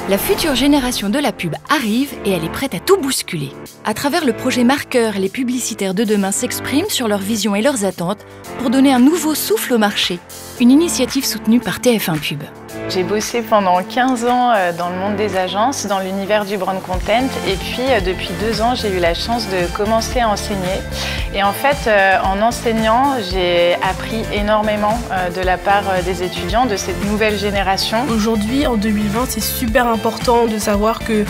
La future génération de la pub arrive et elle est prête à tout bousculer. À travers le projet Marqueur, les publicitaires de demain s'expriment sur leurs visions et leurs attentes pour donner un nouveau souffle au marché. Une initiative soutenue par TF1 Pub. J'ai bossé pendant 15 ans dans le monde des agences, dans l'univers du brand content, et puis depuis 2 ans, j'ai eu la chance de commencer à enseigner. Et en fait, en enseignant, j'ai appris énormément de la part des étudiants, de cette nouvelle génération. Aujourd'hui, en 2020, c'est super important de savoir que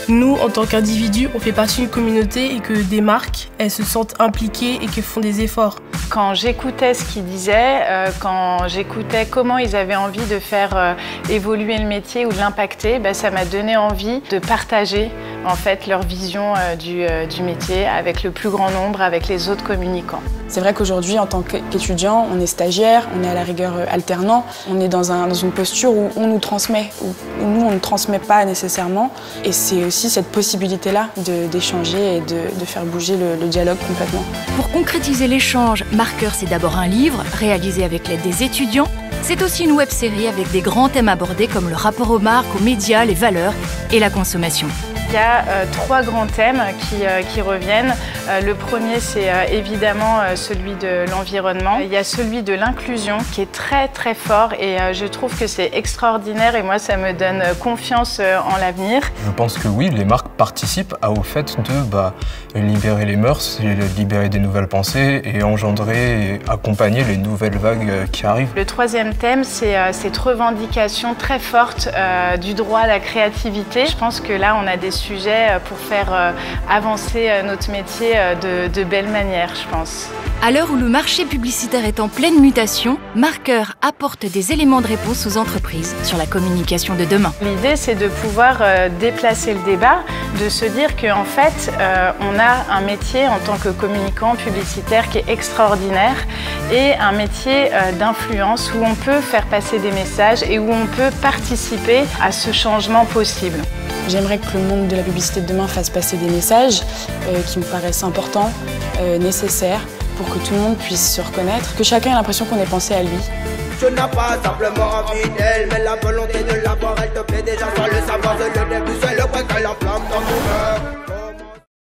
nous, en tant qu'individus, on fait partie d'une communauté et que des marques, elles se sentent impliquées et qu'elles font des efforts. Quand j'écoutais ce qu'ils disaient, quand j'écoutais comment ils avaient envie de faire évoluer le métier ou de l'impacter, ça m'a donné envie de partager en fait leur vision du métier avec le plus grand nombre, avec les autres communicants. C'est vrai qu'aujourd'hui, en tant qu'étudiant, on est stagiaire, on est à la rigueur alternant, on est dans une posture où on nous transmet, où nous, on ne transmet pas nécessairement. Et c'est aussi cette possibilité-là d'échanger et de faire bouger le dialogue complètement. Pour concrétiser l'échange, Marqueur, c'est d'abord un livre réalisé avec l'aide des étudiants. C'est aussi une web-série avec des grands thèmes abordés comme le rapport aux marques, aux médias, les valeurs et la consommation. Il y a 3 grands thèmes qui reviennent. Le premier, c'est évidemment celui de l'environnement. Il y a celui de l'inclusion qui est très très fort et je trouve que c'est extraordinaire et moi ça me donne confiance en l'avenir. Je pense que oui, les marques participent au fait de libérer les mœurs, libérer des nouvelles pensées et engendrer et accompagner les nouvelles vagues qui arrivent. Le troisième thème, c'est cette revendication très forte du droit à la créativité. Je pense que là, on a des sujets pour faire avancer notre métier de belle manière, je pense. À l'heure où le marché publicitaire est en pleine mutation, Marqueur apporte des éléments de réponse aux entreprises sur la communication de demain. L'idée, c'est de pouvoir déplacer le débat, de se dire qu'en fait, on a un métier en tant que communicant publicitaire qui est extraordinaire et un métier d'influence où on peut faire passer des messages et où on peut participer à ce changement possible. J'aimerais que le monde de la publicité de demain fasse passer des messages qui me paraissent importants, nécessaires, pour que tout le monde puisse se reconnaître, que chacun ait l'impression qu'on ait pensé à lui. Je n'ai pas simplement envie d'elle, mais la volonté de l'avoir, elle te plaît déjà sans le savoir. C'est le début, c'est le point que la flamme dans mon cœur.